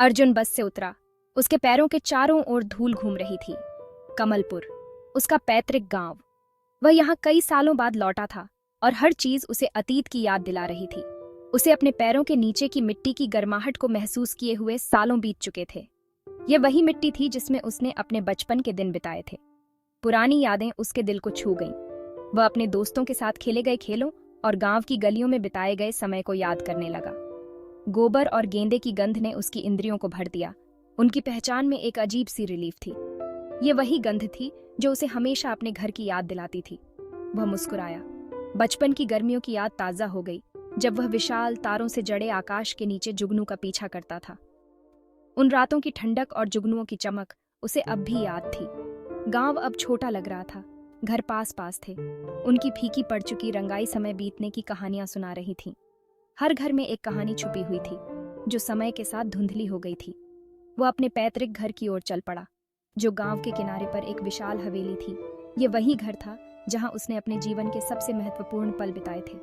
अर्जुन बस से उतरा। उसके पैरों के चारों ओर धूल घूम रही थी। कमलपुर, उसका पैतृक गांव। वह यहाँ कई सालों बाद लौटा था और हर चीज उसे अतीत की याद दिला रही थी। उसे अपने पैरों के नीचे की मिट्टी की गर्माहट को महसूस किए हुए सालों बीत चुके थे। यह वही मिट्टी थी जिसमें उसने अपने बचपन के दिन बिताए थे। पुरानी यादें उसके दिल को छू गईं। वह अपने दोस्तों के साथ खेले गए खेलों और गांव की गलियों में बिताए गए समय को याद करने लगा। गोबर और गेंदे की गंध ने उसकी इंद्रियों को भर दिया। उनकी पहचान में एक अजीब सी रिलीफ थी। ये वही गंध थी जो उसे हमेशा अपने घर की याद दिलाती थी। वह मुस्कुराया। बचपन की गर्मियों की याद ताजा हो गई, जब वह विशाल तारों से जड़े आकाश के नीचे जुगनू का पीछा करता था। उन रातों की ठंडक और जुगनुओं की चमक उसे अब भी याद थी। गांव अब छोटा लग रहा था। घर पास पास थे। उनकी फीकी पड़ चुकी रंगाई समय बीतने की कहानियां सुना रही थी। हर घर में एक कहानी छुपी हुई थी, जो समय के साथ धुंधली हो गई थी। वो अपने पैतृक घर की ओर चल पड़ा, जो गांव के किनारे पर एक विशाल हवेली थी। ये वही घर था जहां उसने अपने जीवन के सबसे महत्वपूर्ण पल बिताए थे।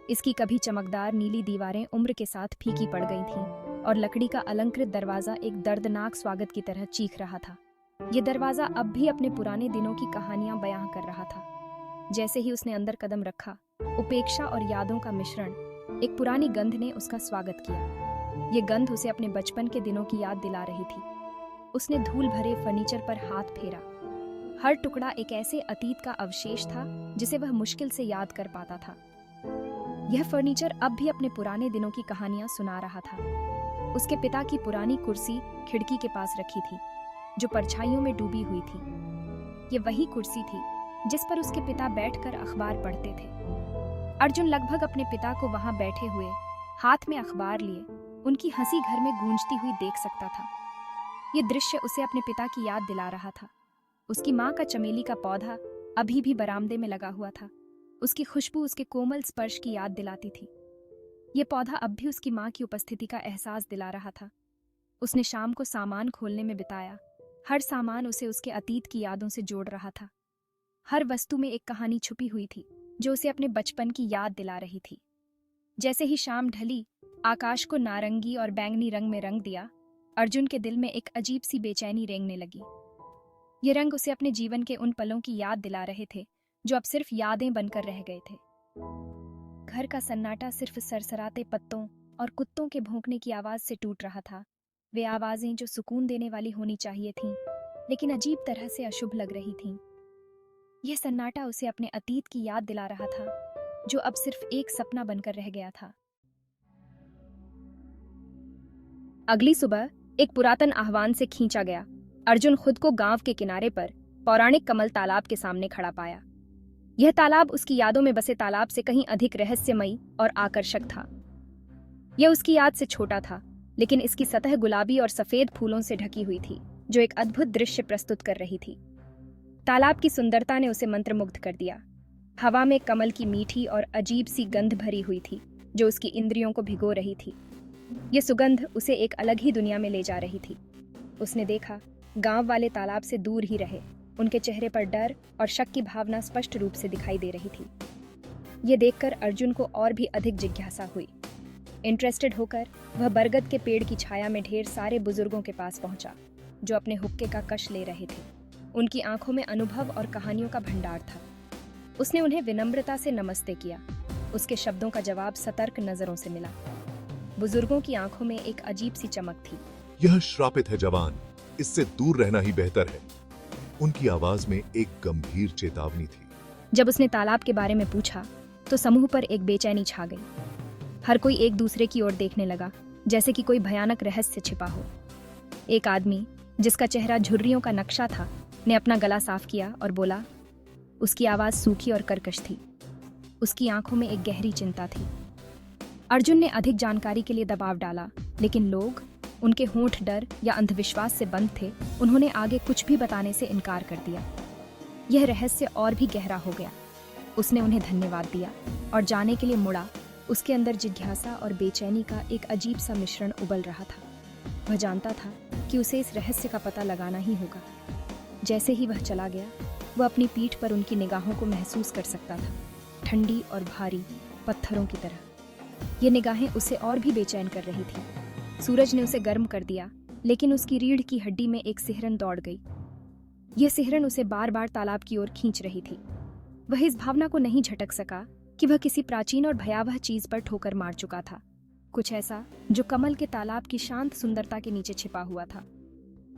इसकी कभी चमकदार नीली दीवारें उम्र के साथ फीकी पड़ गई थीं और लकड़ी का अलंकृत दरवाजा एक दर्दनाक स्वागत की तरह चीख रहा था। ये दरवाजा अब भी अपने पुराने दिनों की कहानियां बयां कर रहा था। जैसे ही उसने अंदर कदम रखा, उपेक्षा और यादों का मिश्रण, एक पुरानी गंध ने उसका स्वागत किया। ये गंध उसे अपने बचपन के दिनों की याद दिला रही थी। उसने धूल भरे फर्नीचर पर हाथ फेरा। हर टुकड़ा एक ऐसे अतीत का अवशेष था जिसे वह मुश्किल से याद कर पाता था। यह फर्नीचर अब भी अपने पुराने दिनों की कहानियां सुना रहा था। उसके पिता की पुरानी कुर्सी खिड़की के पास रखी थी, जो परछाइयों में डूबी हुई थी। ये वही कुर्सी थी जिस पर उसके पिता बैठकर अखबार पढ़ते थे। अर्जुन लगभग अपने पिता को वहां बैठे हुए, हाथ में अखबार लिए, उनकी हंसी घर में गूंजती हुई देख सकता था। ये दृश्य उसे अपने पिता की याद दिला रहा था। उसकी माँ का चमेली का पौधा अभी भी बरामदे में लगा हुआ था। उसकी खुशबू उसके कोमल स्पर्श की याद दिलाती थी। ये पौधा अब भी उसकी माँ की उपस्थिति का एहसास दिला रहा था। उसने शाम को सामान खोलने में बिताया। हर सामान उसे उसके अतीत की यादों से जोड़ रहा था। हर वस्तु में एक कहानी छुपी हुई थी जो उसे अपने बचपन की याद दिला रही थी। जैसे ही शाम ढली, आकाश को नारंगी और बैंगनी रंग में रंग दिया, अर्जुन के दिल में एक अजीब सी बेचैनी रेंगने लगी। ये रंग उसे अपने जीवन के उन पलों की याद दिला रहे थे जो अब सिर्फ यादें बनकर रह गए थे। घर का सन्नाटा सिर्फ सरसराते पत्तों और कुत्तों के भौंकने की आवाज से टूट रहा था। वे आवाजें जो सुकून देने वाली होनी चाहिए थीं, लेकिन अजीब तरह से अशुभ लग रही थीं। यह सन्नाटा उसे अपने अतीत की याद दिला रहा था, जो अब सिर्फ एक सपना बनकर रह गया था। अगली सुबह एक पुरातन आह्वान से खींचा गया, अर्जुन खुद को गांव के किनारे पर पौराणिक कमल तालाब के सामने खड़ा पाया। यह तालाब उसकी यादों में बसे तालाब से कहीं अधिक रहस्यमयी और आकर्षक था। यह उसकी याद से छोटा था, लेकिन इसकी सतह गुलाबी और सफेद फूलों से ढकी हुई थी, जो एक अद्भुत दृश्य प्रस्तुत कर रही थी। तालाब की सुंदरता ने उसे मंत्रमुग्ध कर दिया। हवा में कमल की मीठी और अजीब सी गंध भरी हुई थी, जो उसकी इंद्रियों को भिगो रही थी। ये सुगंध उसे एक अलग ही दुनिया में ले जा रही थी। उसने देखा, गांव वाले तालाब से दूर ही रहे। उनके चेहरे पर डर और शक की भावना स्पष्ट रूप से दिखाई दे रही थी। ये देखकर अर्जुन को और भी अधिक जिज्ञासा हुई। इंटरेस्टेड होकर वह बरगद के पेड़ की छाया में ढेर सारे बुजुर्गों के पास पहुंचा, जो अपने हुक्के का कश ले रहे थे। उनकी आंखों में अनुभव और कहानियों का भंडार था। उसने उन्हें विनम्रता से नमस्ते किया। उसके शब्दों का जवाब सतर्क नजरों से मिला। बुजुर्गों की आंखों में एक अजीब सी चमक थी। यह श्रापित है जवान, इससे दूर रहना ही बेहतर है। उनकी आवाज में एक गंभीर चेतावनी थी। जब उसने तालाब के बारे में पूछा, तो समूह पर एक बेचैनी छा गई। हर कोई एक दूसरे की ओर देखने लगा, जैसे कि कोई भयानक रहस्य छिपा हो। एक आदमी, जिसका चेहरा झुर्रियों का नक्शा था, ने अपना गला साफ किया और बोला। उसकी आवाज सूखी और कर्कश थी। उसकी आंखों में एक गहरी चिंता थी। अर्जुन ने अधिक जानकारी के लिए दबाव डाला, लेकिन लोग, उनके होंठ डर या अंधविश्वास से बंद थे। उन्होंने आगे कुछ भी बताने से इनकार कर दिया। यह रहस्य और भी गहरा हो गया। उसने उन्हें धन्यवाद दिया और जाने के लिए मुड़ा। उसके अंदर जिज्ञासा और बेचैनी का एक अजीब सा मिश्रण उबल रहा था। वह जानता था कि उसे इस रहस्य का पता लगाना ही होगा। जैसे ही वह चला गया, वह अपनी पीठ पर उनकी निगाहों को महसूस कर सकता था, ठंडी और भारी, पत्थरों की तरह। ये निगाहें उसे और भी बेचैन कर रही थी। सूरज ने उसे गर्म कर दिया लेकिन उसकी रीढ़ की हड्डी में एक सिहरन दौड़ गई। यह सिहरन उसे बार बार तालाब की ओर खींच रही थी। वह इस भावना को नहीं झटक सका कि वह किसी प्राचीन और भयावह चीज पर ठोकर मार चुका था, कुछ ऐसा जो कमल के तालाब की शांत सुंदरता के नीचे छिपा हुआ था।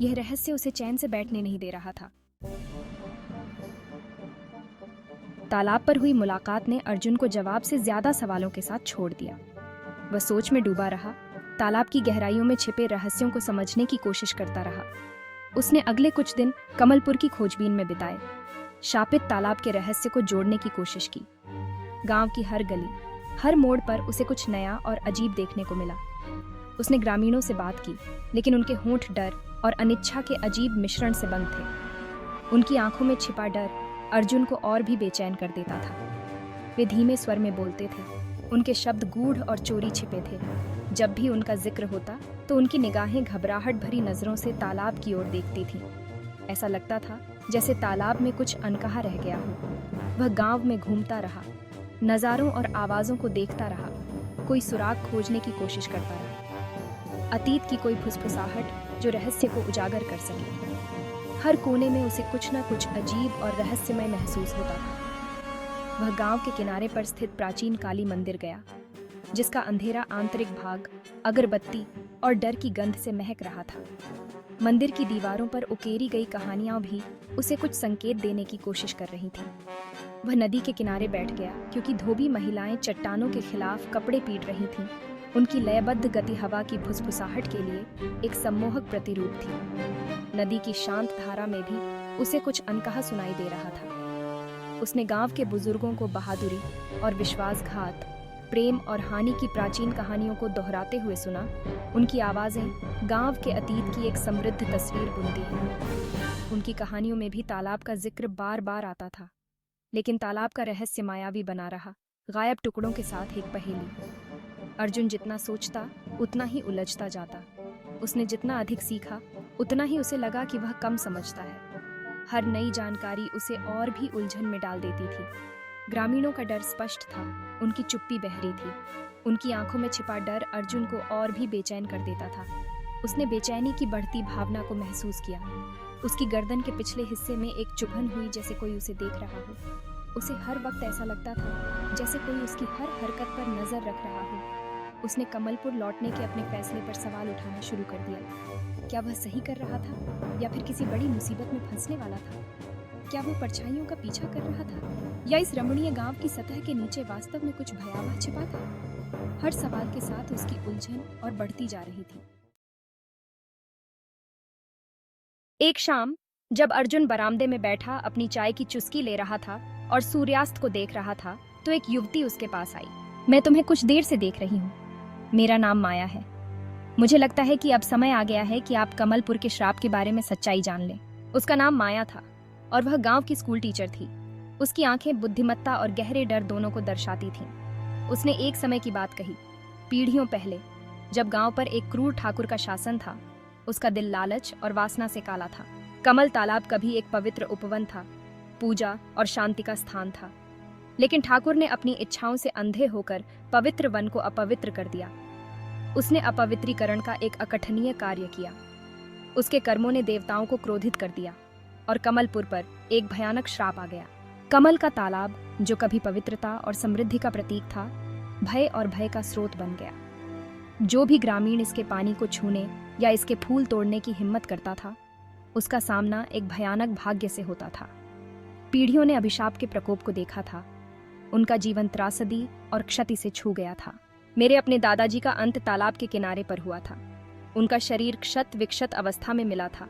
यह रहस्य उसे चैन से बैठने नहीं दे रहा था। तालाब पर हुई मुलाकात ने अर्जुन को जवाब से ज्यादा सवालों के साथ छोड़ दिया। वह सोच में डूबा रहा, तालाब की गहराइयों में छिपे रहस्यों को समझने की कोशिश करता रहा। उसने अगले कुछ दिन कमलपुर की खोजबीन में बिताए, शापित तालाब के रहस्य को जोड़ने की कोशिश की। गांव की हर गली, हर मोड़ पर उसे कुछ नया और अजीब देखने को मिला। उसने ग्रामीणों से बात की, लेकिन उनके होंठ डर और अनिच्छा के अजीब मिश्रण से बंद थे। उनकी आंखों में छिपा डर अर्जुन को और भी बेचैन कर देता था। वे धीमे स्वर में बोलते थे, उनके शब्द गूढ़ और चोरी छिपे थे। जब भी उनका जिक्र होता तो उनकी निगाहें घबराहट भरी नजरों से तालाब की ओर देखती थीं। ऐसा लगता था जैसे तालाब में कुछ अनकहा रह गया हो। वह गांव में घूमता रहा, नज़ारों और आवाज़ों को देखता रहा, कोई सुराग खोजने की कोशिश करता रहा। अतीत की कोई फुसफुसाहट जो रहस्य को उजागर कर सके। हर कोने में उसे कुछ न कुछ अजीब और रहस्यमय महसूस होता था। वह गांव के किनारे पर स्थित प्राचीन काली मंदिर गया, जिसका अंधेरा आंतरिक भाग अगरबत्ती और डर की गंध से महक रहा था। मंदिर की दीवारों पर उकेरी गई कहानियां भी उसे कुछ संकेत देने की कोशिश कर रही थीं। वह नदी के किनारे बैठ गया, क्योंकि धोबी महिलाएं चट्टानों के खिलाफ कपड़े पीट रही थीं। उनकी लयबद्ध गति हवा की फुसफुसाहट के लिए एक सम्मोहक प्रतिरूप थी। नदी की शांत धारा में भी उसे कुछ अनकहा सुनाई दे रहा था। उसने गांव के बुजुर्गों को बहादुरी और विश्वासघात, प्रेम और हानि की प्राचीन कहानियों को दोहराते हुए सुना। उनकी आवाजें गांव के अतीत की एक समृद्ध तस्वीर बुनती हैं। उनकी कहानियों में भी तालाब का जिक्र बार बार आता था, लेकिन तालाब का रहस्य मायावी बना रहा, गायब टुकड़ों के साथ एक पहेली। अर्जुन जितना सोचता उतना ही उलझता जाता। उसने जितना अधिक सीखा उतना ही उसे लगा कि वह कम समझता है। हर नई जानकारी उसे और भी उलझन में डाल देती थी। ग्रामीणों का डर स्पष्ट था, उनकी चुप्पी बहरी थी। उनकी आंखों में छिपा डर अर्जुन को और भी बेचैन कर देता था। उसने बेचैनी की बढ़ती भावना को महसूस किया। उसकी गर्दन के पिछले हिस्से में एक चुभन हुई, जैसे कोई उसे देख रहा हो। उसे हर वक्त ऐसा लगता था जैसे कोई उसकी हर हरकत पर नजर रख रहा हो। उसने कमलपुर लौटने के अपने फैसले पर सवाल उठाना शुरू कर दिया। क्या वह सही कर रहा था, या फिर किसी बड़ी मुसीबत में फंसने वाला था? क्या वो परछाइयों का पीछा कर रहा था, या इस रमणीय गांव की सतह के नीचे वास्तव में कुछ भयावह छिपा था? हर सवाल के साथ उसकी उलझन और बढ़ती जा रही थी। एक शाम जब अर्जुन बरामदे में बैठा अपनी चाय की चुस्की ले रहा था और सूर्यास्त को देख रहा था, तो एक युवती उसके पास आई। मैं तुम्हें कुछ देर से देख रही हूँ। मेरा नाम माया है। मुझे लगता है कि अब समय आ गया है कि आप कमलपुर के श्राप के बारे में सच्चाई जान लें। उसका नाम माया था और वह गांव की स्कूल टीचर थी। उसकी आंखें बुद्धिमत्ता और गहरे डर दोनों को दर्शाती थीं। उसने एक समय की बात कही, पीढ़ियों पहले, जब गांव पर एक क्रूर ठाकुर का शासन था। उसका दिल लालच और वासना से काला था। कमल तालाब कभी एक पवित्र उपवन था, पूजा और शांति का स्थान था। लेकिन ठाकुर ने अपनी इच्छाओं से अंधे होकर पवित्र वन को अपवित्र कर दिया। उसने अपवित्रीकरण का एक अकथनीय कार्य किया। उसके कर्मों ने देवताओं को क्रोधित कर दिया और कमलपुर पर एक भयानक श्राप आ गया। कमल का तालाब, जो कभी पवित्रता और समृद्धि का प्रतीक था, भय का स्रोत बन गया। जो भी ग्रामीण इसके पानी को छूने या इसके फूल तोड़ने की हिम्मत करता था, उसका सामना एक भयानक भाग्य से होता था। पीढ़ियों ने अभिशाप के प्रकोप को देखा था। उनका जीवन त्रासदी और क्षति से छू गया था। मेरे अपने दादाजी का अंत तालाब के किनारे पर हुआ था। उनका शरीर क्षत विक्षत अवस्था में मिला था।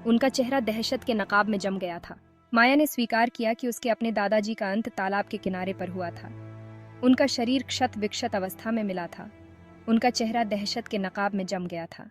उनका चेहरा दहशत के नकाब में जम गया था। माया ने स्वीकार किया कि उसके अपने दादाजी का अंत तालाब के किनारे पर हुआ था। उनका शरीर क्षत विक्षत अवस्था में मिला था। उनका चेहरा दहशत के नकाब में जम गया था।